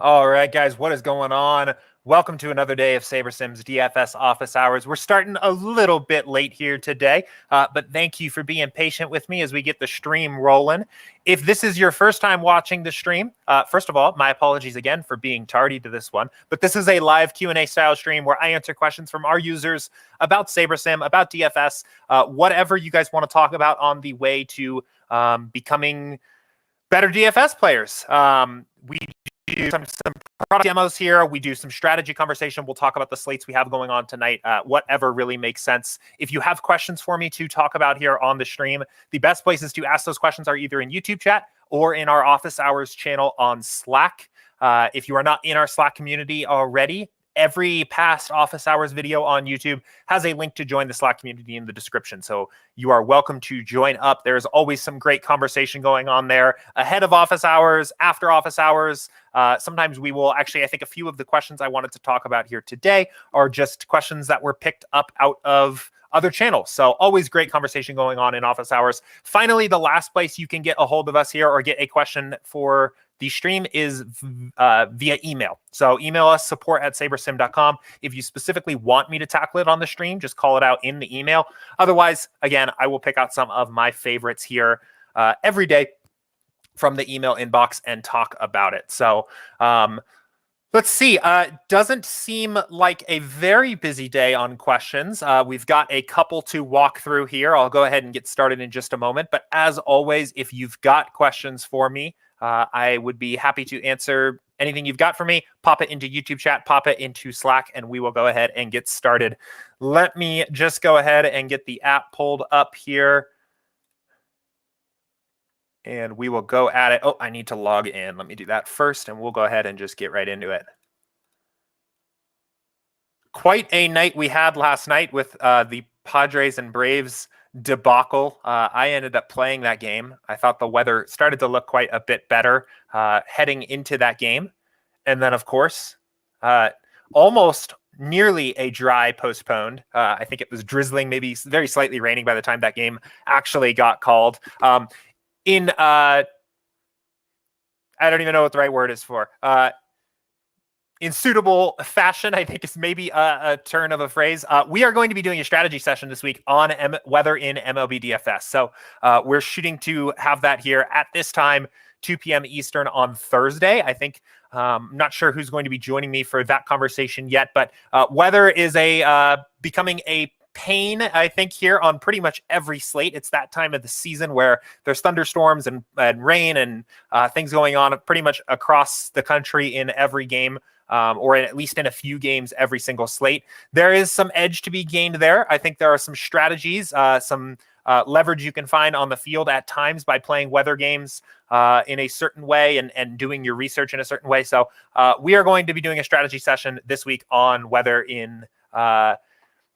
All right, guys, what is going on? Welcome to another day of SaberSim's DFS Office Hours. We're starting a little bit late here today, but thank you for being patient with me as we get the stream rolling. If this is your first time watching the stream, first of all, my apologies again for being tardy to this one, but this is a live Q&A style stream where I answer questions from our users about SaberSim, about DFS, whatever you guys want to talk about on the way to becoming better DFS players. We do some product demos here. We do some strategy conversation. We'll talk about the slates we have going on tonight, whatever really makes sense. If you have questions for me to talk about here on the stream, the best places to ask those questions are either in YouTube chat or in our Office Hours channel on Slack. If you are not in our Slack community already, every past Office Hours video on YouTube has a link to join the Slack community in the description. So you are welcome to join up. There's always some great conversation going on there ahead of Office Hours, after Office Hours. Sometimes we will actually, I think a few of the questions I wanted to talk about here today are just questions that were picked up out of other channels. So always great conversation going on in Office Hours. Finally, the last place you can get a hold of us here or get a question for the stream is via email. So email us, support@sabersim.com. If you specifically want me to tackle it on the stream, just call it out in the email. Otherwise, again, I will pick out some of my favorites here every day from the email inbox and talk about it. So let's see. Doesn't seem like a very busy day on questions. We've got a couple to walk through here. I'll go ahead and get started in just a moment. But as always, if you've got questions for me, I would be happy to answer anything you've got for me. Pop it into YouTube chat, pop it into Slack, and we will go ahead and get started. Let me just go ahead and get the app pulled up here. And we will go at it. Oh, I need to log in. Let me do that first, and we'll go ahead and just get right into it. Quite a night we had last night with the Padres and Braves debacle. I ended up playing that game. I thought the weather started to look quite a bit better heading into that game. And then, of course, almost nearly a dry postponed. I think it was drizzling, maybe very slightly raining by the time that game actually got called. In I don't even know what the right word is for. In suitable fashion, I think is maybe a turn of a phrase. We are going to be doing a strategy session this week on weather in MLB DFS. So we're shooting to have that here at this time, 2 p.m. Eastern on Thursday. I think I'm not sure who's going to be joining me for that conversation yet, but weather is becoming a pain, I think, here on pretty much every slate. It's that time of the season where there's thunderstorms and rain and things going on pretty much across the country in every game. Or at least in a few games every single slate. There is some edge to be gained there. I think there are some strategies, some leverage you can find on the field at times by playing weather games in a certain way and doing your research in a certain way. So we are going to be doing a strategy session this week on weather in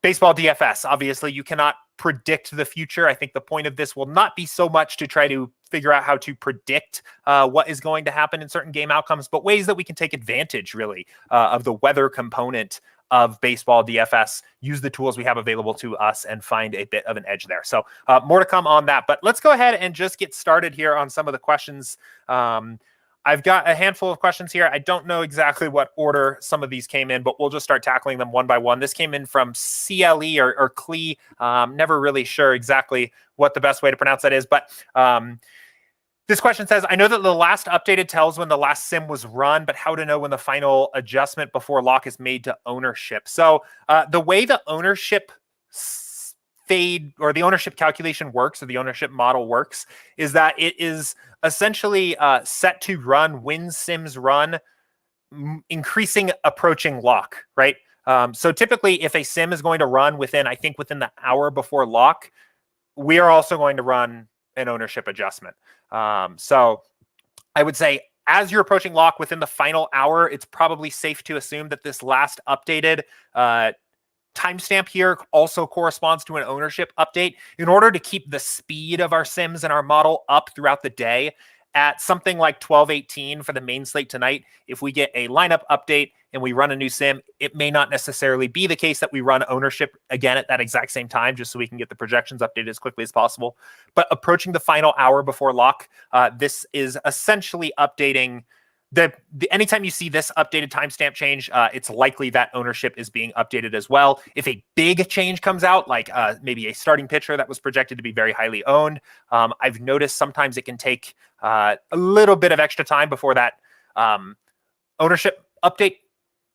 baseball DFS. Obviously, you cannot predict the future. I think the point of this will not be so much to try to figure out how to predict what is going to happen in certain game outcomes, but ways that we can take advantage, really, of the weather component of baseball DFS, use the tools we have available to us, and find a bit of an edge there. So more to come on that. But let's go ahead and just get started here on some of the questions. I've got a handful of questions here. I don't know exactly what order some of these came in, but we'll just start tackling them one by one. This came in from CLE or CLE. Never really sure exactly what the best way to pronounce that is, but this question says, I know that the last updated tells when the last sim was run, but how to know when the final adjustment before lock is made to ownership. So the way the ownership fade or the ownership calculation works, or the ownership model works, is that it is essentially set to run when sims run, increasing approaching lock, right? So typically if a sim is going to run within the hour before lock, we are also going to run an ownership adjustment. So I would say as you're approaching lock within the final hour, it's probably safe to assume that this last updated timestamp here also corresponds to an ownership update in order to keep the speed of our sims and our model up throughout the day. At something like 12:18 for the main slate tonight, if we get a lineup update and we run a new sim, it may not necessarily be the case that we run ownership again at that exact same time, just so we can get the projections updated as quickly as possible. But approaching the final hour before lock, this is essentially updating anytime you see this updated timestamp change, it's likely that ownership is being updated as well. If a big change comes out, like maybe a starting pitcher that was projected to be very highly owned, I've noticed sometimes it can take a little bit of extra time before that ownership update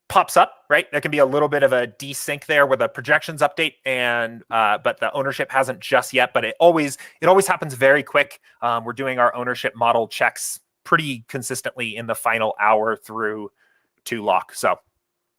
pops up, right? There can be a little bit of a desync there where the projections update and but the ownership hasn't just yet, but it always happens very quick. We're doing our ownership model checks pretty consistently in the final hour through to lock. So,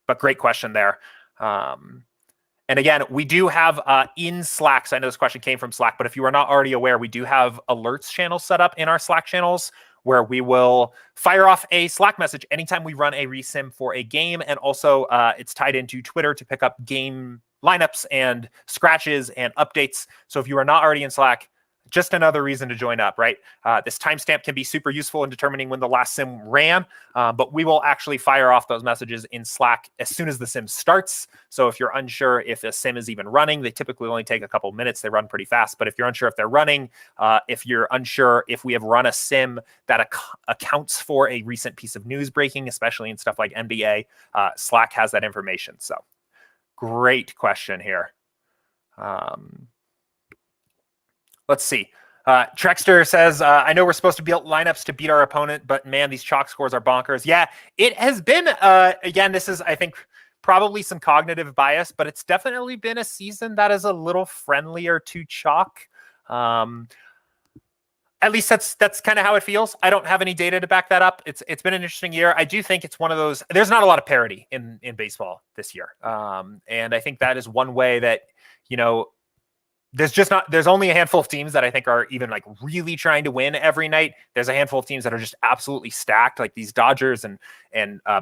but great question there. And again, we do have in Slack, so I know this question came from Slack, but if you are not already aware, we do have alerts channels set up in our Slack channels where we will fire off a Slack message anytime we run a resim for a game. And also it's tied into Twitter to pick up game lineups and scratches and updates. So if you are not already in Slack, just another reason to join up, right? This timestamp can be super useful in determining when the last sim ran, but we will actually fire off those messages in Slack as soon as the sim starts. So if you're unsure if a sim is even running, they typically only take a couple minutes. They run pretty fast. But if you're unsure if they're running, if you're unsure if we have run a sim that accounts for a recent piece of news breaking, especially in stuff like NBA, Slack has that information. So great question here. Let's see. Trexter says, I know we're supposed to build lineups to beat our opponent, but man, these chalk scores are bonkers. Yeah, it has been, again, this is, I think, probably some cognitive bias, but it's definitely been a season that is a little friendlier to chalk. At least that's kind of how it feels. I don't have any data to back that up. It's been an interesting year. I do think it's one of those, there's not a lot of parity in baseball this year. And I think that is one way that, there's only a handful of teams that I think are even like really trying to win every night. There's a handful of teams that are just absolutely stacked. Like these Dodgers and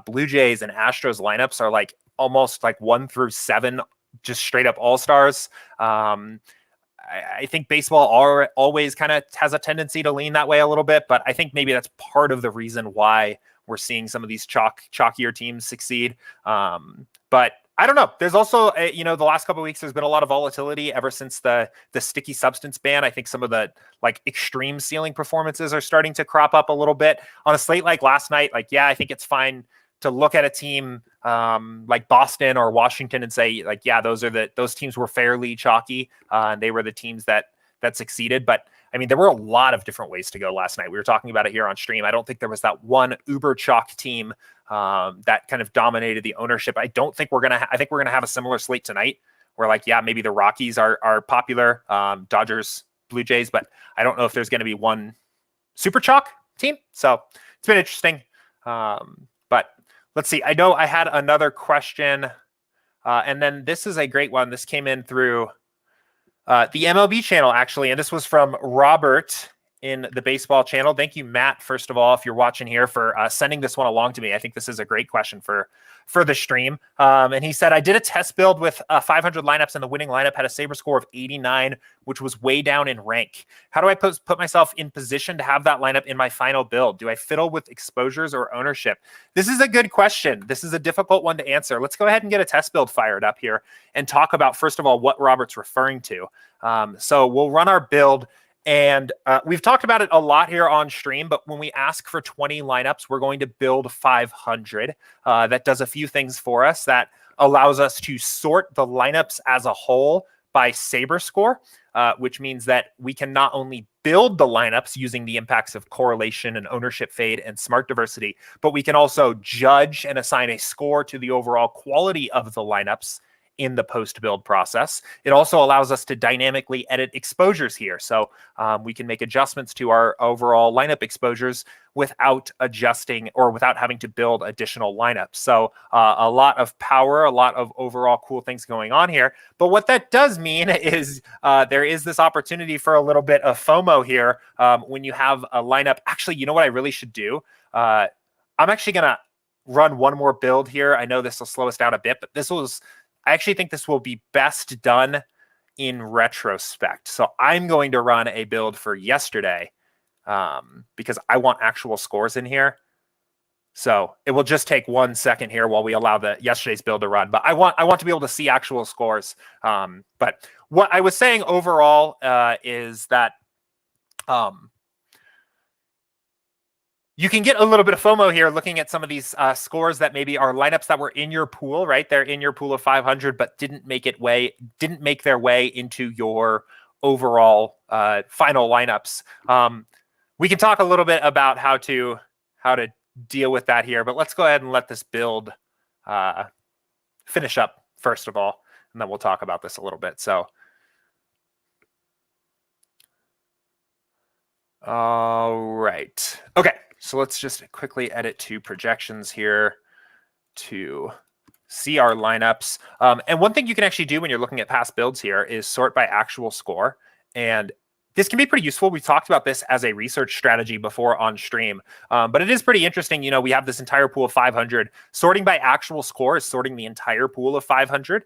Blue Jays and Astros lineups are like almost like 1 through 7, just straight up all-stars. I think baseball always kind of has a tendency to lean that way a little bit, but I think maybe that's part of the reason why we're seeing some of these chalkier teams succeed. But I don't know. There's also, the last couple of weeks, there's been a lot of volatility ever since the sticky substance ban. I think some of the like extreme ceiling performances are starting to crop up a little bit on a slate like last night. Like, yeah, I think it's fine to look at a team like Boston or Washington and say like, yeah, those teams were fairly chalky. And they were the teams that succeeded. But I mean, there were a lot of different ways to go last night. We were talking about it here on stream. I don't think there was that one uber chalk team that kind of dominated the ownership. I think we're going to have a similar slate tonight where like, yeah, maybe the Rockies are popular, Dodgers, Blue Jays, but I don't know if there's going to be one super chalk team. So it's been interesting. But let's see. I know I had another question and then this is a great one. This came in through the MLB channel, actually, and this was from Robert in the baseball channel. Thank you, Matt, first of all, if you're watching here, for sending this one along to me. I think this is a great question for the stream. And he said, I did a test build with 500 lineups, and the winning lineup had a Saber score of 89, which was way down in rank. How do I put myself in position to have that lineup in my final build? Do I fiddle with exposures or ownership? This is a good question. This is a difficult one to answer. Let's go ahead and get a test build fired up here and talk about, first of all, what Robert's referring to. So we'll run our build. And we've talked about it a lot here on stream, but when we ask for 20 lineups, we're going to build 500. That does a few things for us. That allows us to sort the lineups as a whole by Saber score, which means that we can not only build the lineups using the impacts of correlation and ownership fade and smart diversity, but we can also judge and assign a score to the overall quality of the lineups in the post-build process. It also allows us to dynamically edit exposures here. So we can make adjustments to our overall lineup exposures without adjusting or without having to build additional lineups. So a lot of power, a lot of overall cool things going on here. But what that does mean is there is this opportunity for a little bit of FOMO here when you have a lineup. Actually, you know what I really should do? I'm actually going to run one more build here. I know this will slow us down a bit, but I actually think this will be best done in retrospect. So I'm going to run a build for yesterday because I want actual scores in here. So it will just take 1 second here while we allow the yesterday's build to run. But I want to be able to see actual scores. But what I was saying overall is that You can get a little bit of FOMO here looking at some of these scores that maybe are lineups that were in your pool, right? They're in your pool of 500, but didn't make their way into your overall final lineups. We can talk a little bit about how to deal with that here, but let's go ahead and let this build finish up first of all, and then we'll talk about this a little bit. So, all right. Okay. So let's just quickly edit to projections here to see our lineups. And one thing you can actually do when you're looking at past builds here is sort by actual score. And this can be pretty useful. We talked about this as a research strategy before on stream, but it is pretty interesting. You know, we have this entire pool of 500. Sorting by actual score is sorting the entire pool of 500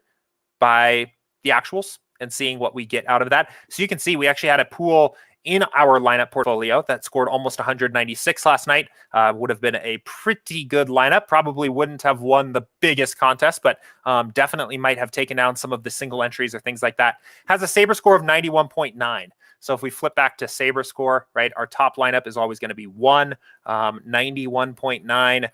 by the actuals and seeing what we get out of that. So you can see we actually had a pool in our lineup portfolio that scored almost 196 last night. Would have been a pretty good lineup. Probably wouldn't have won the biggest contest, but definitely might have taken down some of the single entries or things like that. Has a Saber score of 91.9. So if we flip back to Saber score, right, our top lineup is always going to be 91.9.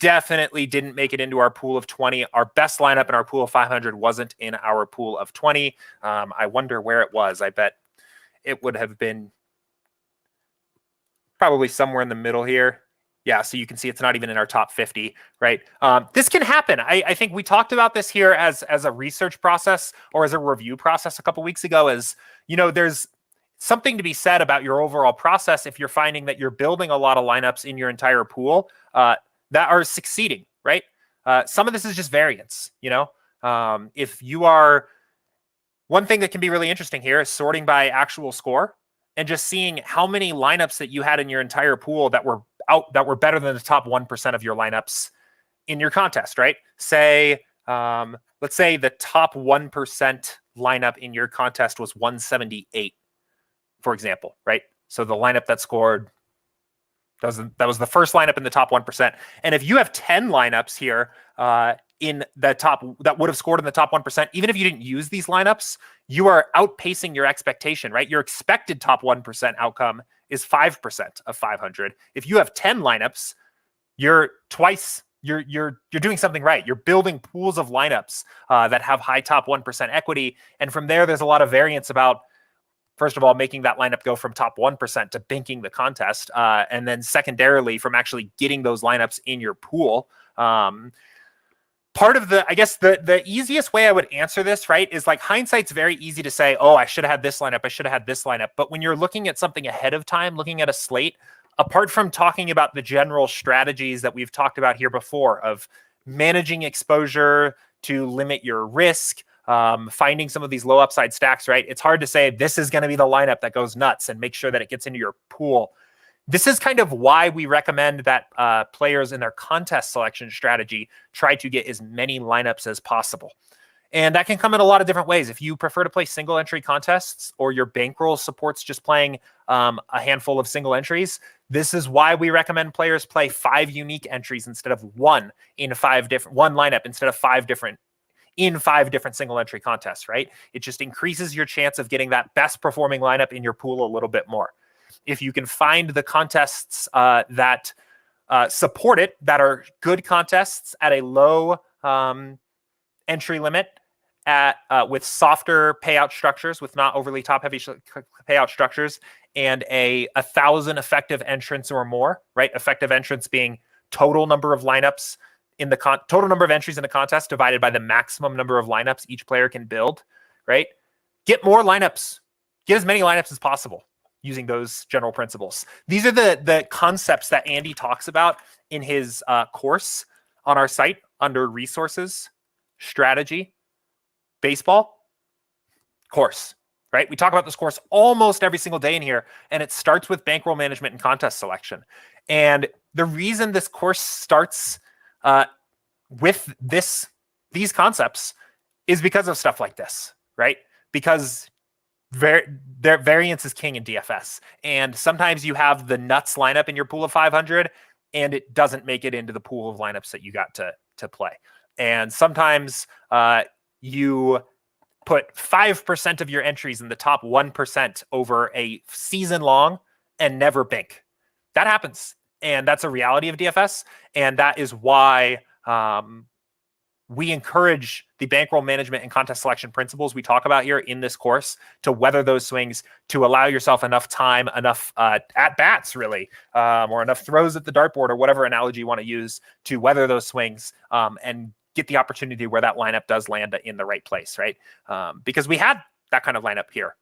Definitely didn't make it into our pool of 20. Our best lineup in our pool of 500 wasn't in our pool of 20. I wonder where it was. I bet it would have been probably somewhere in the middle here. Yeah, so you can see it's not even in our top 50, right? This can happen. I think we talked about this here as a research process or as a review process a couple weeks ago. As you know, there's something to be said about your overall process if you're finding that you're building a lot of lineups in your entire pool that are succeeding, right? Some of this is just variance, you know? If you are... One thing that can be really interesting here is sorting by actual score and just seeing how many lineups that you had in your entire pool that were better than the top 1% of your lineups in your contest, right? Say, let's say the top 1% lineup in your contest was 178, for example, right? So the lineup that scored, that was the first lineup in the top 1%. And if you have 10 lineups here in the top that would have scored in the top 1%, even if you didn't use these lineups, you are outpacing your expectation, right? Your expected top 1% outcome is 5% of 500. If you have 10 lineups, you're doing something right. You're building pools of lineups that have high top 1% equity. And from there's a lot of variance about, first of all, making that lineup go from top 1% to banking the contest. And then secondarily, from actually getting those lineups in your pool. Part of I guess the easiest way I would answer this, right, is like hindsight's very easy to say, oh, I should have had this lineup. I should have had this lineup. But when you're looking at something ahead of time, looking at a slate, apart from talking about the general strategies that we've talked about here before of managing exposure to limit your risk, finding some of these low upside stacks, right? It's hard to say this is going to be the lineup that goes nuts and make sure that it gets into your pool. This is kind of why we recommend that players in their contest selection strategy try to get as many lineups as possible. And that can come in a lot of different ways. If you prefer to play single entry contests or your bankroll supports just playing a handful of single entries, this is why we recommend players play 5 unique entries instead of one lineup instead of 5 different single entry contests, right? It just increases your chance of getting that best performing lineup in your pool a little bit more. If you can find the contests that support it, that are good contests at a low entry limit, with softer payout structures, with not overly top-heavy payout structures, and 1,000 effective entrants or more, right? Effective entrants being total number of lineups in the total number of entries in a contest divided by the maximum number of lineups each player can build, right? Get more lineups. Get as many lineups as possible using those general principles. These are the concepts that Andy talks about in his course on our site under resources, strategy, baseball, course, right? We talk about this course almost every single day in here, and it starts with bankroll management and contest selection. And the reason this course starts with these concepts is because of stuff like this, right? Because variance is king in DFS. And sometimes you have the nuts lineup in your pool of 500 and it doesn't make it into the pool of lineups that you got to play. And sometimes you put 5% of your entries in the top 1% over a season long and never bank. That happens. And that's a reality of DFS. And that is why we encourage the bankroll management and contest selection principles we talk about here in this course to weather those swings, to allow yourself enough time, enough at-bats, really, or enough throws at the dartboard, or whatever analogy you want to use to weather those swings and get the opportunity where that lineup does land in the right place, right? Because we had that kind of lineup here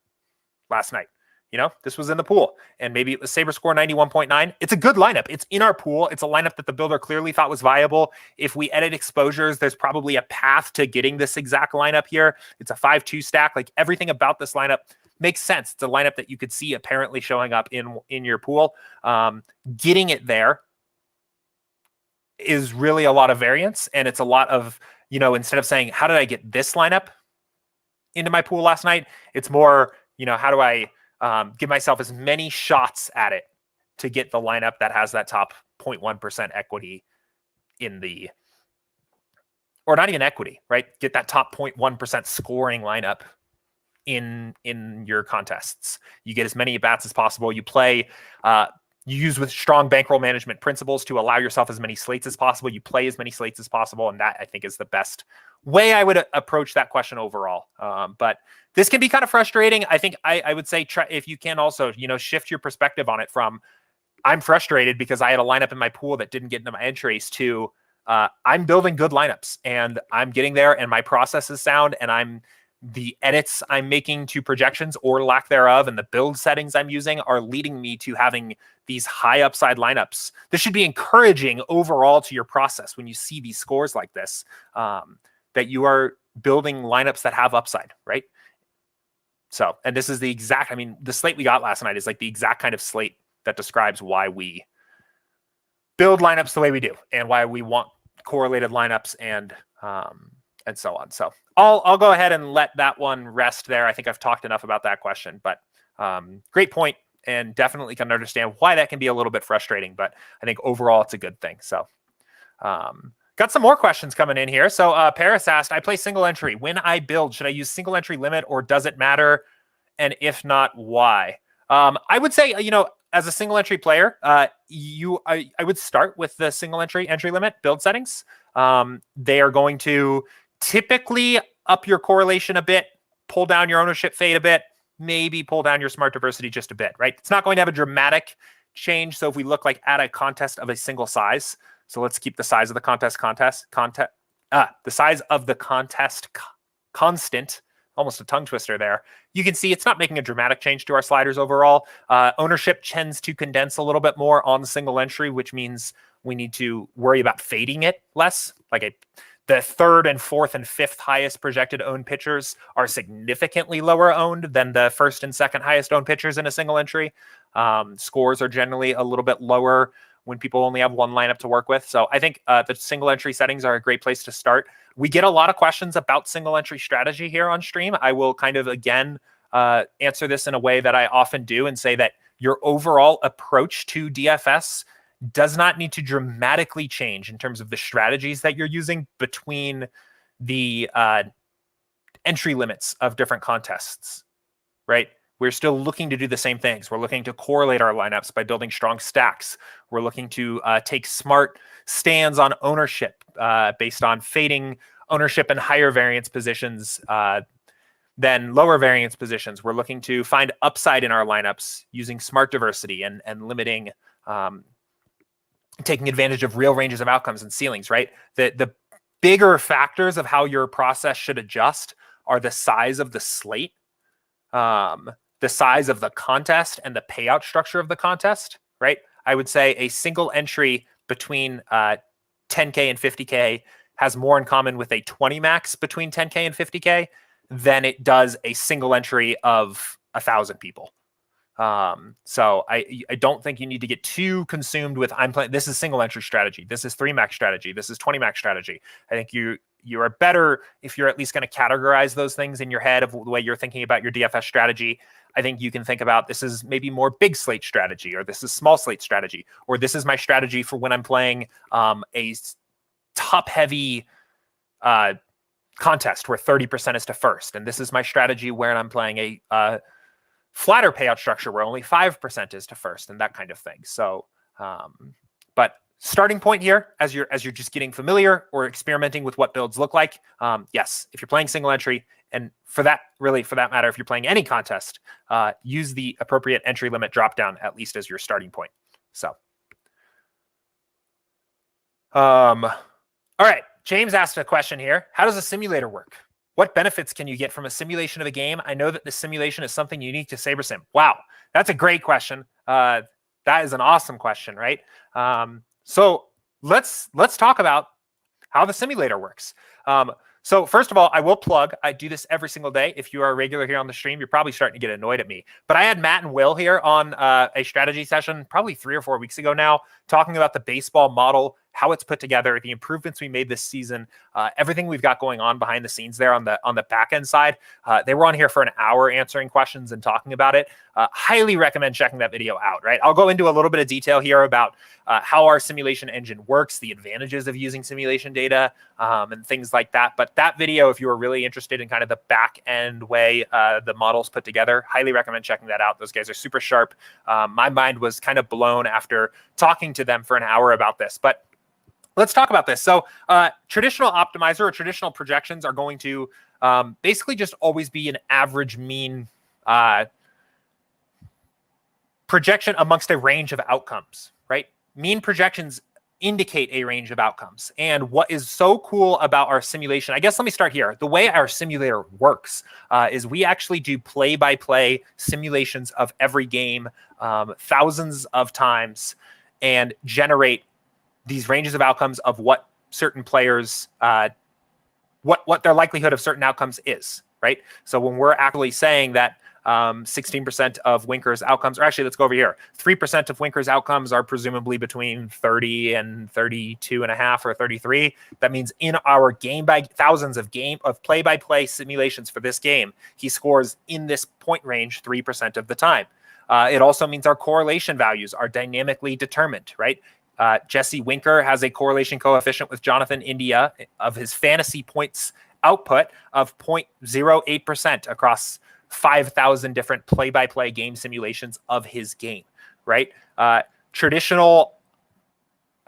last night. You know, this was in the pool, and maybe it was Saber score 91.9. It's a good lineup. It's in our pool. It's a lineup that the builder clearly thought was viable. If we edit exposures, there's probably a path to getting this exact lineup here. It's a 5-2 stack. Like, everything about this lineup makes sense. It's a lineup that you could see apparently showing up in your pool. Getting it there is really a lot of variance, and it's a lot of, you know, instead of saying, how did I get this lineup into my pool last night? It's more, you know, how do I give myself as many shots at it to get the lineup that has that top 0.1% equity in the, or not even equity, right? Get that top 0.1% scoring lineup in your contests. You get as many at bats as possible. You play, you use with strong bankroll management principles to allow yourself as many slates as possible. You play as many slates as possible. And that, I think, is the best way I would approach that question overall. But this can be kind of frustrating. I think I would say try, if you can also, you know, shift your perspective on it from I'm frustrated because I had a lineup in my pool that didn't get into my entries to I'm building good lineups and I'm getting there and my process is sound and the edits I'm making to projections or lack thereof and the build settings I'm using are leading me to having these high upside lineups. This should be encouraging overall to your process when you see these scores like this, that you are building lineups that have upside, right? So, and this is the exact, I mean, the slate we got last night is like the exact kind of slate that describes why we build lineups the way we do and why we want correlated lineups and so on. So I'll go ahead and let that one rest there. I think I've talked enough about that question, but great point, and definitely can understand why that can be a little bit frustrating, but I think overall it's a good thing. So got some more questions coming in here. So Paris asked, I play single entry. When I build, should I use single entry limit or does it matter? And if not, why? I would say, you know, as a single entry player, I would start with the single entry limit build settings. They are going to typically up your correlation a bit, pull down your ownership fade a bit, maybe pull down your smart diversity just a bit, right? It's not going to have a dramatic change. So if we look like at a contest of a single size, so let's keep the size of the contest the size of the contest constant, almost a tongue twister there. You can see it's not making a dramatic change to our sliders overall. Ownership tends to condense a little bit more on the single entry, which means we need to worry about fading it less. Like the third and fourth and fifth highest projected owned pitchers are significantly lower owned than the first and second highest owned pitchers in a single entry. Scores are generally a little bit lower when people only have one lineup to work with. So I think the single entry settings are a great place to start. We get a lot of questions about single entry strategy here on stream. I will kind of, again, answer this in a way that I often do and say that your overall approach to DFS does not need to dramatically change in terms of the strategies that you're using between the entry limits of different contests, right? We're still looking to do the same things. We're looking to correlate our lineups by building strong stacks. We're looking to take smart stands on ownership based on fading ownership in higher variance positions than lower variance positions. We're looking to find upside in our lineups using smart diversity and limiting, taking advantage of real ranges of outcomes and ceilings, right? The bigger factors of how your process should adjust are the size of the slate, the size of the contest, and the payout structure of the contest, right? I would say a single entry between 10K and 50K has more in common with a 20 max between 10K and 50K than it does a single entry of 1,000 people. So I don't think you need to get too consumed with I'm playing. This is single entry strategy. This is 3 max strategy. This is 20 max strategy. I think you are better if you're at least going to categorize those things in your head of the way you're thinking about your DFS strategy. I think you can think about this is maybe more big slate strategy, or this is small slate strategy, or this is my strategy for when I'm playing a top heavy contest where 30% is to first. And this is my strategy when I'm playing a flatter payout structure where only 5% is to first, and that kind of thing. So But starting point here, as you're just getting familiar or experimenting with what builds look like, yes, if you're playing single entry, and for that matter, if you're playing any contest, use the appropriate entry limit dropdown at least as your starting point. So, all right, James asked a question here. How does a simulator work? What benefits can you get from a simulation of a game? I know that the simulation is something unique to SaberSim. Wow, that's a great question. That is an awesome question, right? So let's talk about how the simulator works. So first of all, I will plug, I do this every single day. If you are a regular here on the stream, you're probably starting to get annoyed at me. But I had Matt and Will here on a strategy session probably 3 or 4 weeks ago now, talking about the baseball model, how it's put together, the improvements we made this season, everything we've got going on behind the scenes there on the back end side. They were on here for an hour answering questions and talking about it. Highly recommend checking that video out, right? I'll go into a little bit of detail here about how our simulation engine works, the advantages of using simulation data, and things like that. But that video, if you are really interested in kind of the back end way the model's put together, highly recommend checking that out. Those guys are super sharp. My mind was kind of blown after talking to them for an hour about this. But let's talk about this. So traditional optimizer or traditional projections are going to basically just always be an average mean projection amongst a range of outcomes, right? Mean projections indicate a range of outcomes. And what is so cool about our simulation, I guess let me start here. The way our simulator works is we actually do play-by-play simulations of every game thousands of times and generate these ranges of outcomes of what certain players, what their likelihood of certain outcomes is, right? So when we're actually saying that 16% of Winker's outcomes, or actually let's go over here, 3% of Winker's outcomes are presumably between 30 and 32.5 or 33. That means in our thousands of play-by-play simulations for this game, he scores in this point range 3% of the time. It also means our correlation values are dynamically determined, right? Jesse Winker has a correlation coefficient with Jonathan India of his fantasy points output of 0.08% across 5,000 different play-by-play game simulations of his game, right? Traditional,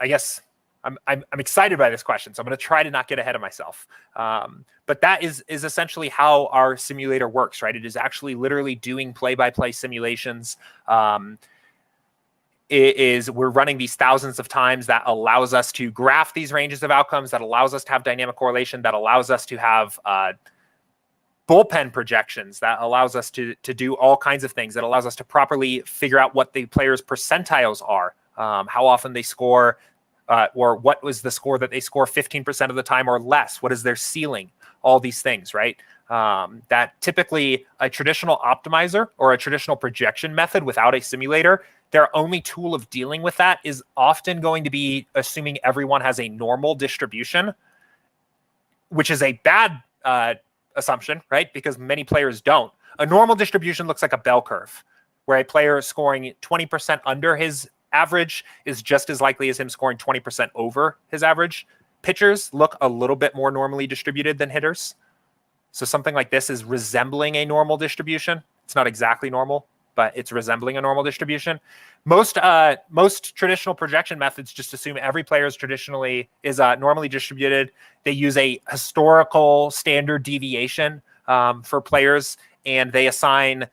I guess I'm excited by this question, so I'm going to try to not get ahead of myself. But that is essentially how our simulator works, right? It is actually literally doing play-by-play simulations. We're running these thousands of times. That allows us to graph these ranges of outcomes, that allows us to have dynamic correlation, that allows us to have bullpen projections, that allows us to do all kinds of things, that allows us to properly figure out what the players' percentiles are, how often they score, or what was the score that they score 15% of the time or less, what is their ceiling, all these things, right? That typically a traditional optimizer or a traditional projection method without a simulator, their only tool of dealing with that is often going to be assuming everyone has a normal distribution, which is a bad assumption, right? Because many players don't. A normal distribution looks like a bell curve, where a player scoring 20% under his average is just as likely as him scoring 20% over his average. Pitchers look a little bit more normally distributed than hitters. So something like this is resembling a normal distribution. It's not exactly normal, but it's resembling a normal distribution. Most traditional projection methods just assume every player is normally distributed. They use a historical standard deviation for players, and they assign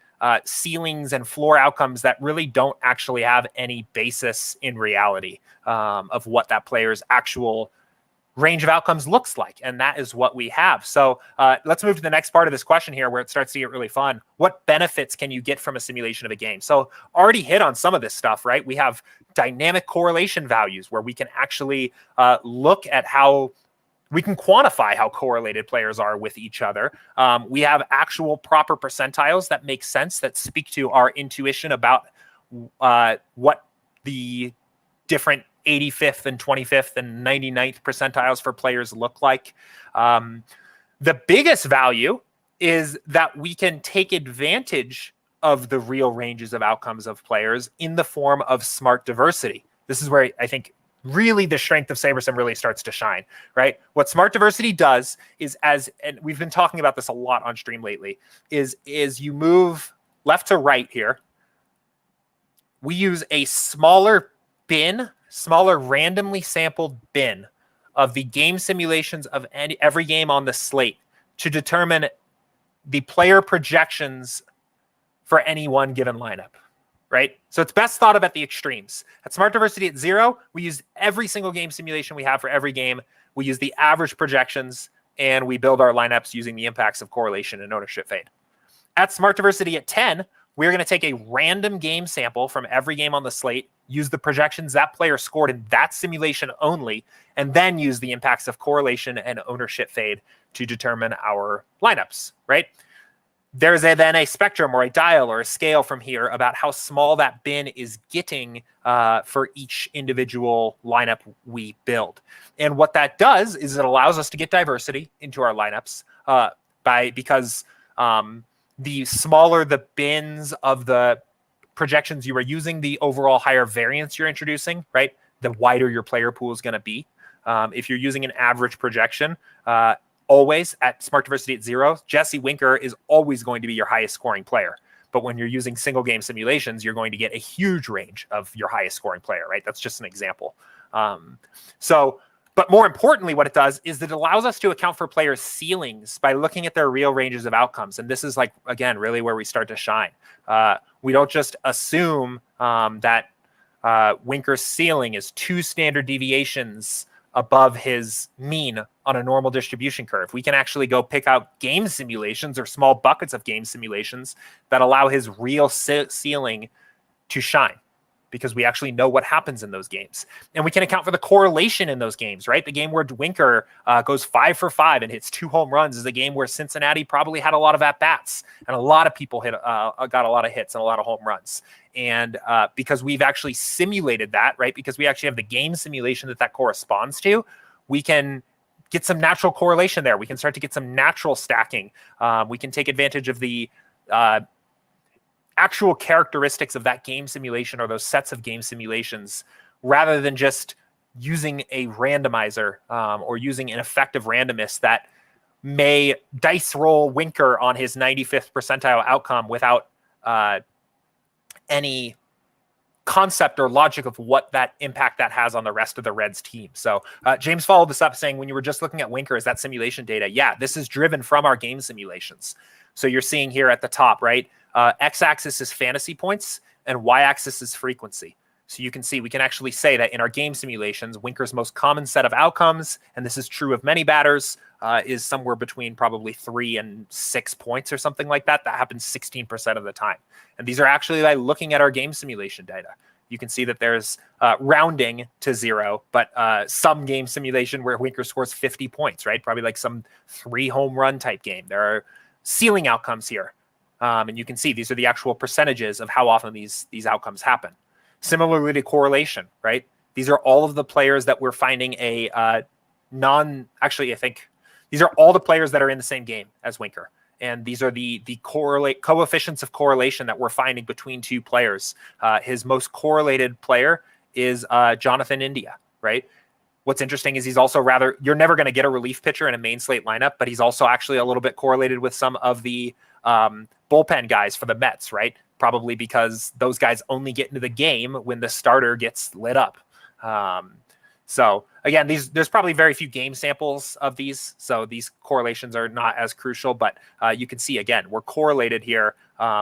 ceilings and floor outcomes that really don't actually have any basis in reality of what that player's actual range of outcomes looks like. And that is what we have. So let's move to the next part of this question here, where it starts to get really fun. What benefits can you get from a simulation of a game? So already hit on some of this stuff, right? We have dynamic correlation values where we can actually look at how we can quantify how correlated players are with each other. We have actual proper percentiles that make sense, that speak to our intuition about what the different 85th and 25th and 99th percentiles for players look like. The biggest value is that we can take advantage of the real ranges of outcomes of players in the form of smart diversity. This is where I think really the strength of SaberSim really starts to shine, right? What smart diversity does is, and we've been talking about this a lot on stream lately, is you move left to right here. We use a smaller bin smaller randomly sampled bin of the game simulations of every game on the slate to determine the player projections for any one given lineup, right? So it's best thought of at the extremes. At Smart Diversity at 0, we use every single game simulation we have for every game. We use the average projections, and we build our lineups using the impacts of correlation and ownership fade. At Smart Diversity at 10, we're going to take a random game sample from every game on the slate, use the projections that player scored in that simulation only, and then use the impacts of correlation and ownership fade to determine our lineups, right? There's then a spectrum or a dial or a scale from here about how small that bin is getting for each individual lineup we build. And what that does is it allows us to get diversity into our lineups because the smaller the bins of the projections you are using, the overall higher variance you're introducing, right? The wider your player pool is going to be. If you're using an average projection, always at Smart Diversity at 0, Jesse Winker is always going to be your highest scoring player. But when you're using single game simulations, you're going to get a huge range of your highest scoring player, right? That's just an example. But more importantly, what it does is that it allows us to account for players' ceilings by looking at their real ranges of outcomes. And this is like, again, really where we start to shine. We don't just assume that Winker's ceiling is 2 standard deviations above his mean on a normal distribution curve. We can actually go pick out game simulations or small buckets of game simulations that allow his real ceiling to shine, because we actually know what happens in those games. And we can account for the correlation in those games, right? The game where Winker goes 5 for 5 and hits 2 home runs is a game where Cincinnati probably had a lot of at-bats and a lot of people got a lot of hits and a lot of home runs. And because we've actually simulated that, right? Because we actually have the game simulation that corresponds to, we can get some natural correlation there. We can start to get some natural stacking. We can take advantage of the actual characteristics of that game simulation or those sets of game simulations rather than just using a randomizer or using an effective randomist that may dice roll Winker on his 95th percentile outcome without any concept or logic of what that impact that has on the rest of the Reds team. So James followed this up saying, when you were just looking at Winker, is that simulation data? Yeah, this is driven from our game simulations. So you're seeing here at the top, right? X-axis is fantasy points and Y-axis is frequency. So you can see, we can actually say that in our game simulations, Winker's most common set of outcomes, and this is true of many batters, is somewhere between probably 3 and 6 points or something like that. That happens 16% of the time. And these are actually by looking at our game simulation data. You can see that there's rounding to 0, but some game simulation where Winker scores 50 points, right? Probably like some 3 home run type game. There are ceiling outcomes here. And you can see these are the actual percentages of how often these outcomes happen. Similarly to correlation, right? These are all of the players that we're finding a actually, I think these are all the players that are in the same game as Winker. And these are the coefficients of correlation that we're finding between 2 players. His most correlated player is Jonathan India, right? What's interesting is he's also you're never going to get a relief pitcher in a main slate lineup, but he's also actually a little bit correlated with some of the bullpen guys for the Mets, right? Probably because those guys only get into the game when the starter gets lit up. So again, there's probably very few game samples of these, so these correlations are not as crucial, but you can see, again, we're correlated here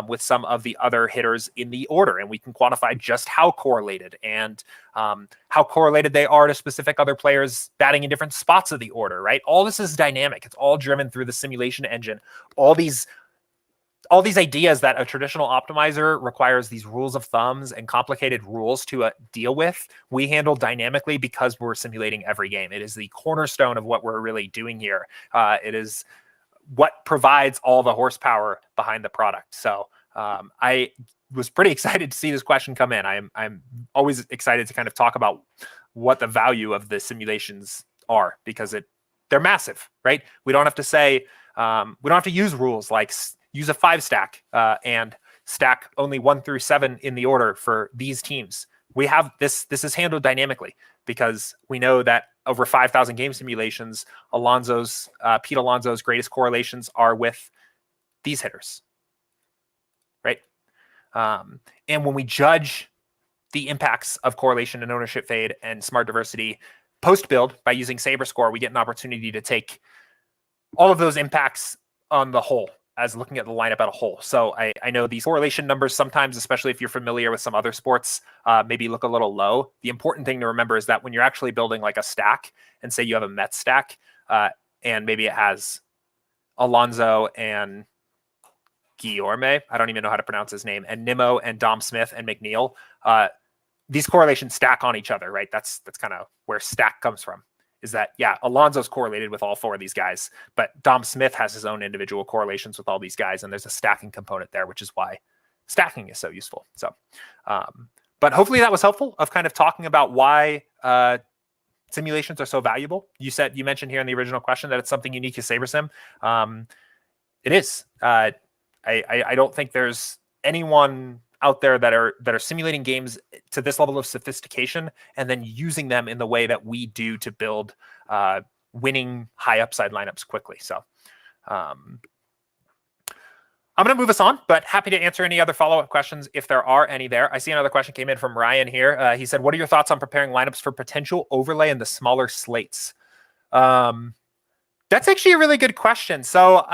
with some of the other hitters in the order, and we can quantify just how correlated and how correlated they are to specific other players batting in different spots of the order, right? All this is dynamic. It's all driven through the simulation engine. All these ideas that a traditional optimizer requires these rules of thumbs and complicated rules to deal with, we handle dynamically because we're simulating every game. It is the cornerstone of what we're really doing here. It is what provides all the horsepower behind the product. So I was pretty excited to see this question come in. I'm always excited to kind of talk about what the value of the simulations are, because they're massive, right? We don't have to say, we don't have to use rules like use a 5 stack and stack only 1 through 7 in the order for these teams. We have this is handled dynamically because we know that over 5,000 game simulations, Pete Alonso's greatest correlations are with these hitters, right? And when we judge the impacts of correlation and ownership fade and smart diversity post build by using SaberScore, we get an opportunity to take all of those impacts on the whole as looking at the lineup at a whole. So I know these correlation numbers sometimes, especially if you're familiar with some other sports, maybe look a little low. The important thing to remember is that when you're actually building like a stack, and say you have a Mets stack, and maybe it has Alonso and Guillorme, I don't even know how to pronounce his name, and Nimmo and Dom Smith and McNeil, these correlations stack on each other, right? That's kind of where stack comes from, is that, yeah, Alonso's correlated with all four of these guys, but Dom Smith has his own individual correlations with all these guys, and there's a stacking component there, which is why stacking is so useful. So, but hopefully that was helpful of kind of talking about why simulations are so valuable. You mentioned here in the original question that it's something unique to SaberSim. It is. I don't think there's anyone out there that are simulating games to this level of sophistication and then using them in the way that we do to build winning high upside lineups quickly. So I'm going to move us on, but happy to answer any other follow-up questions if there are any there. I see another question came in from Ryan here. He said, what are your thoughts on preparing lineups for potential overlay in the smaller slates? That's actually a really good question. So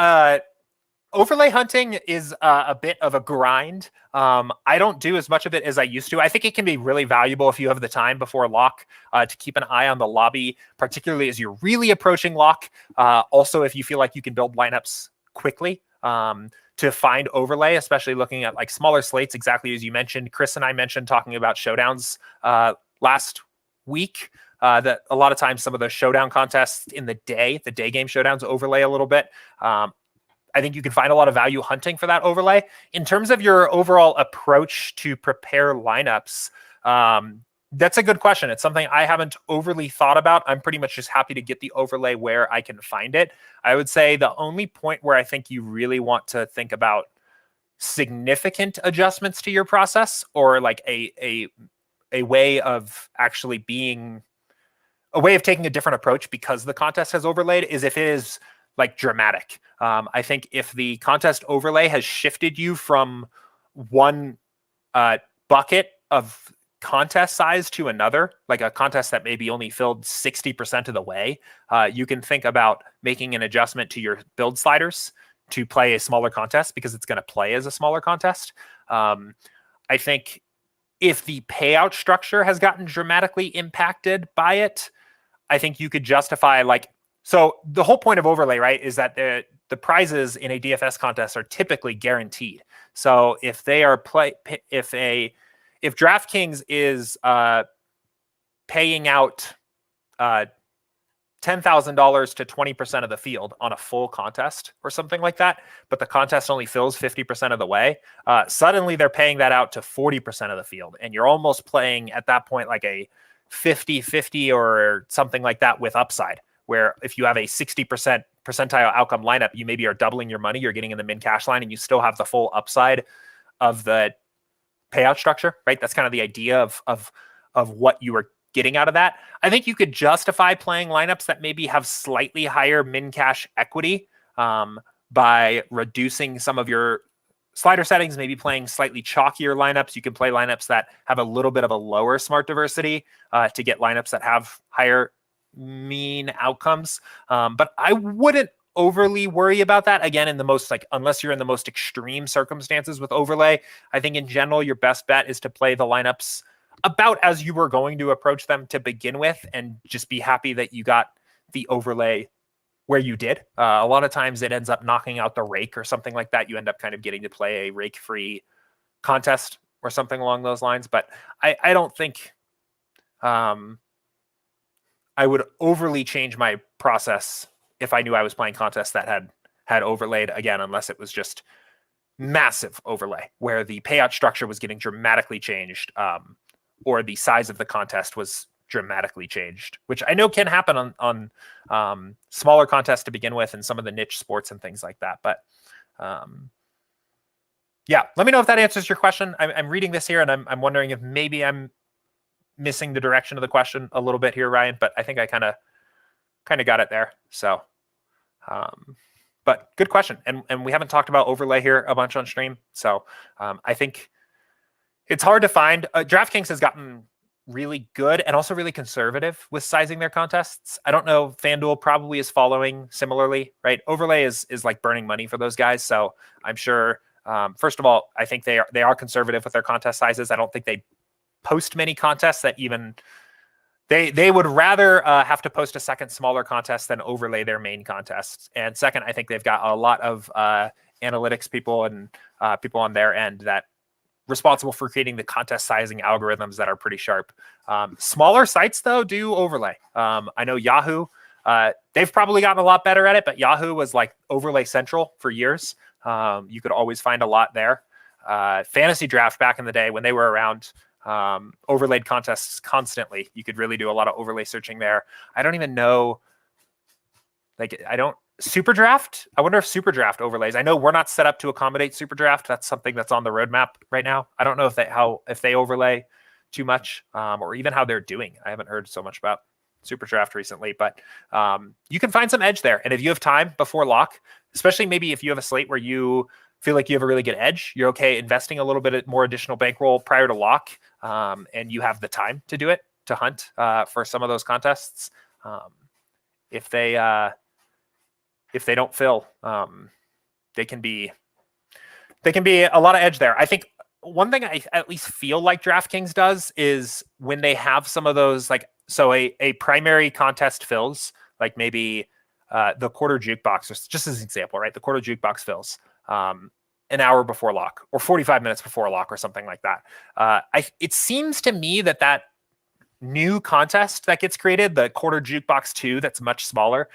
overlay hunting is a bit of a grind. I don't do as much of it as I used to. I think it can be really valuable if you have the time before lock to keep an eye on the lobby, particularly as you're really approaching lock. Also, if you feel like you can build lineups quickly to find overlay, especially looking at like smaller slates, exactly as you mentioned. Chris and I mentioned talking about showdowns last week. That a lot of times some of the showdown contests in the day game showdowns overlay a little bit. I think you can find a lot of value hunting for that overlay. In terms of your overall approach to prepare lineups, that's a good question. It's something I haven't overly thought about. I'm pretty much just happy to get the overlay where I can find it. I would say the only point where I think you really want to think about significant adjustments to your process, or like a way of actually being a way of taking a different approach because the contest has overlaid, is if it is like dramatic. I think if the contest overlay has shifted you from one bucket of contest size to another, like a contest that maybe only filled 60% of the way, you can think about making an adjustment to your build sliders to play a smaller contest because it's going to play as a smaller contest. I think if the payout structure has gotten dramatically impacted by it, I think you could justify so the whole point of overlay, right, is that the prizes in a DFS contest are typically guaranteed. So if they are if DraftKings is paying out $10,000 to 20% of the field on a full contest or something like that, but the contest only fills 50% of the way, suddenly they're paying that out to 40% of the field, and you're almost playing at that point like a 50-50 or something like that with upside, where if you have a 60% percentile outcome lineup, you maybe are doubling your money, you're getting in the min cash line, and you still have the full upside of the payout structure, right? That's kind of the idea of what you are getting out of that. I think you could justify playing lineups that maybe have slightly higher min cash equity by reducing some of your slider settings, maybe playing slightly chalkier lineups. You can play lineups that have a little bit of a lower smart diversity to get lineups that have higher mean outcomes. But I wouldn't overly worry about that. Again, in the most unless you're in the most extreme circumstances with overlay, I think in general, your best bet is to play the lineups about as you were going to approach them to begin with, and just be happy that you got the overlay where you did. A lot of times it ends up knocking out the rake or something like that. You end up kind of getting to play a rake-free contest or something along those lines. But I don't think I would overly change my process if I knew I was playing contests that had overlaid, again, unless it was just massive overlay where the payout structure was getting dramatically changed, or the size of the contest was dramatically changed, which I know can happen on smaller contests to begin with and some of the niche sports and things like that. But yeah, let me know if that answers your question. I'm reading this here and I'm wondering if maybe I'm missing the direction of the question a little bit here, Ryan, but I think I kind of got it there. So, but good question. And we haven't talked about overlay here a bunch on stream. So I think It's hard to find. DraftKings has gotten really good and also really conservative with sizing their contests. I don't know. FanDuel probably is following similarly, right? Overlay is like burning money for those guys. So I'm sure. First of all, I think they are conservative with their contest sizes. I don't think they post many contests that even they would rather have to post a second smaller contest than overlay their main contests. And second, I think they've got a lot of analytics people and people on their end that responsible for creating the contest sizing algorithms that are pretty sharp. Smaller sites though do overlay. I know Yahoo, they've probably gotten a lot better at it, but Yahoo was like overlay central for years. You could always find a lot there. Fantasy Draft back in the day when they were around, overlaid contests constantly. You could really do a lot of overlay searching there. I don't even know, like Super Draft. I wonder if Super Draft overlays. I know we're not set up to accommodate Super Draft. That's something that's on the roadmap right now. I don't know if they overlay too much, or even how they're doing. I haven't heard so much about Super Draft recently, but you can find some edge there. And if you have time before lock, especially maybe if you have a slate where you feel like you have a really good edge, you're okay investing a little bit more additional bankroll prior to lock, and you have the time to do it, to hunt for some of those contests. If they don't fill, they can be a lot of edge there. I think one thing I at least feel like DraftKings does is when they have some of those, like, so a primary contest fills, like maybe the quarter jukebox, just as an example, right? The quarter jukebox fills an hour before lock or 45 minutes before lock or something like that. It seems to me that new contest that gets created, the quarter jukebox 2, that's much smaller,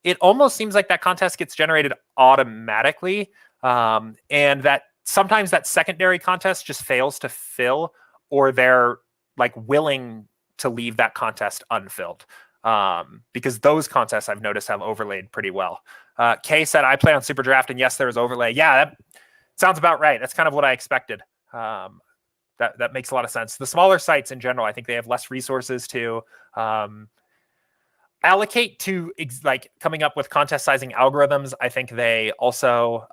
it almost seems like that contest gets generated automatically, and that sometimes that secondary contest just fails to fill, or they're like willing to leave that contest unfilled, because those contests I've noticed have overlaid pretty well. Kay said, I play on Super Draft, and yes, there is overlay. Yeah, that sounds about right. That's kind of what I expected. That makes a lot of sense. The smaller sites in general, I think they have less resources to allocate to like coming up with contest sizing algorithms. I think they also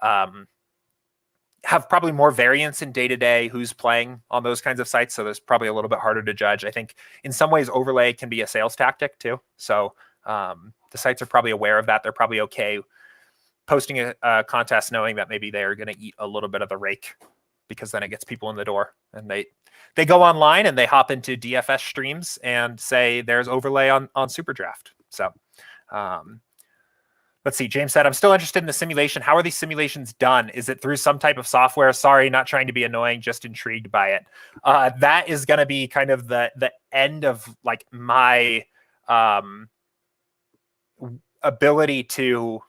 have probably more variance in day-to-day who's playing on those kinds of sites. So there's probably a little bit harder to judge. I think in some ways overlay can be a sales tactic too. So the sites are probably aware of that. They're probably okay posting a contest knowing that maybe they're going to eat a little bit of the rake, because then it gets people in the door, and they go online and they hop into DFS streams and say there's overlay on Super Draft. So let's see. James said, I'm still interested in the simulation. How are these simulations done? Is it through some type of software? Sorry, not trying to be annoying, just intrigued by it. That is going to be kind of the end of like my ability to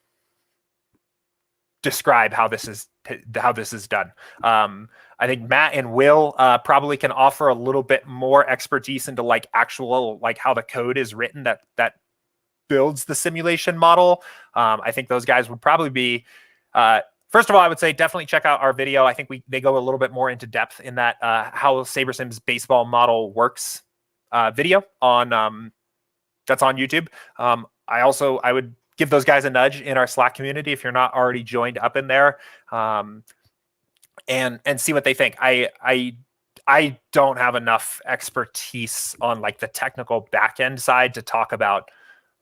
describe how this is done. I think Matt and Will probably can offer a little bit more expertise into like actual, like how the code is written that builds the simulation model. I think those guys would probably be, first of all, I would say definitely check out our video. I think they go a little bit more into depth in that how SaberSim's baseball model works video on that's on YouTube. I would give those guys a nudge in our Slack community if you're not already joined up in there, and see what they think. I don't have enough expertise on like the technical back end side to talk about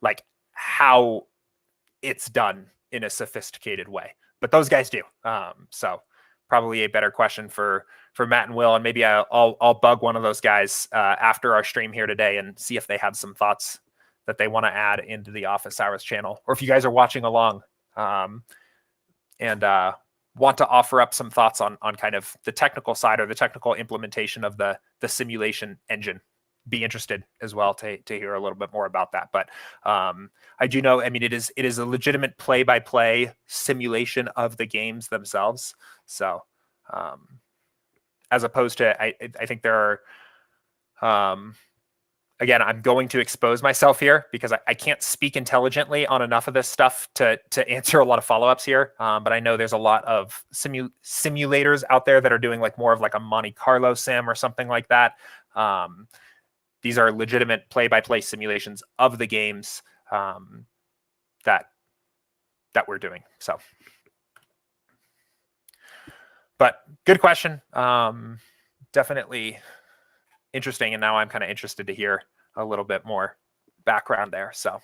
like how it's done in a sophisticated way, but those guys do. So probably a better question for Matt and Will, and maybe I'll bug one of those guys after our stream here today and see if they have some thoughts that they want to add into the Office Hours channel, or if you guys are watching along and want to offer up some thoughts on kind of the technical side or the technical implementation of the simulation engine. Be interested as well to hear a little bit more about that. But I do know, I mean, it is a legitimate play-by-play simulation of the games themselves. So as opposed to, I think there are, again, I'm going to expose myself here because I can't speak intelligently on enough of this stuff to answer a lot of follow-ups here. But I know there's a lot of simulators out there that are doing like more of like a Monte Carlo sim or something like that. These are legitimate play-by-play simulations of the games that we're doing. So, but good question. definitely interesting. And now I'm kind of interested to hear a little bit more background there. So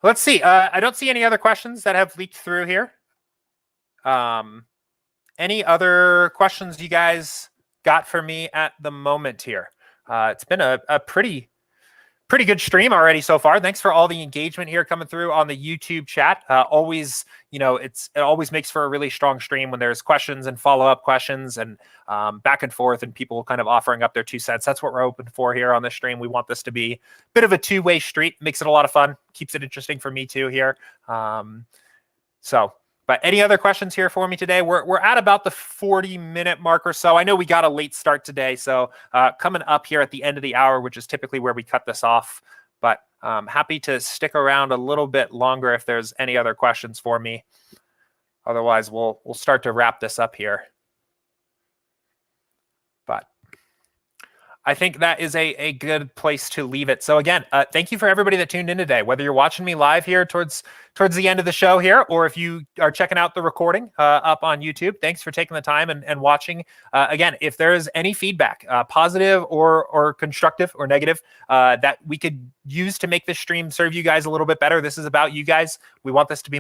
let's see. I don't see any other questions that have leaked through here. Any other questions you guys got for me at the moment here? It's been a pretty good stream already so far. Thanks for all the engagement here coming through on the YouTube chat. Always, it always makes for a really strong stream when there's questions and follow-up questions and back and forth and people kind of offering up their 2 cents. That's what we're open for here on the stream. We want this to be a bit of a two-way street. Makes it a lot of fun. Keeps it interesting for me too here. But any other questions here for me today? We're at about the 40-minute mark or so. I know we got a late start today, so coming up here at the end of the hour, which is typically where we cut this off. But happy to stick around a little bit longer if there's any other questions for me. Otherwise, we'll start to wrap this up here. But I think that is a good place to leave it. So again, thank you for everybody that tuned in today, whether you're watching me live here towards the end of the show here, or if you are checking out the recording up on YouTube. Thanks for taking the time and watching. Again, if there is any feedback, positive or constructive or negative, that we could use to make this stream serve you guys a little bit better. This is about you guys. We want this to be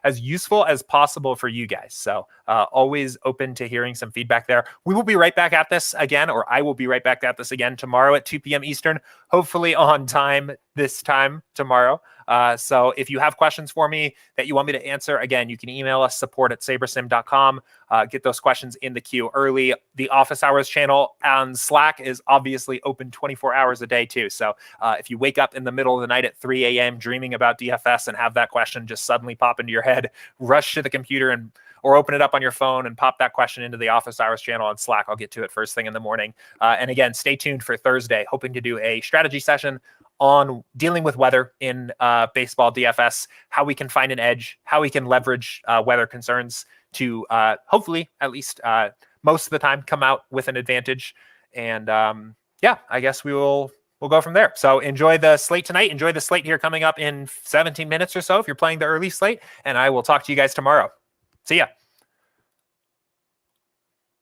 as useful as possible for you guys. So always open to hearing some feedback there. We will be right back at this again, or I will be right back at this again tomorrow at 2 p.m. Eastern, hopefully on time this time tomorrow. So if you have questions for me that you want me to answer, again, you can email us support@sabersim.com. Get those questions in the queue early. The Office Hours channel on Slack is obviously open 24 hours a day too. So if you wake up in the middle of the night at 3 a.m. dreaming about DFS and have that question just suddenly pop into your head, rush to the computer or open it up on your phone and pop that question into the Office Hours channel on Slack. I'll get to it first thing in the morning. And again, stay tuned for Thursday, hoping to do a strategy session on dealing with weather in baseball DFS, how we can find an edge, how we can leverage weather concerns to hopefully, at least most of the time, come out with an advantage. And yeah, I guess we'll go from there. So enjoy the slate tonight. Enjoy the slate here coming up in 17 minutes or so if you're playing the early slate. And I will talk to you guys tomorrow. See ya.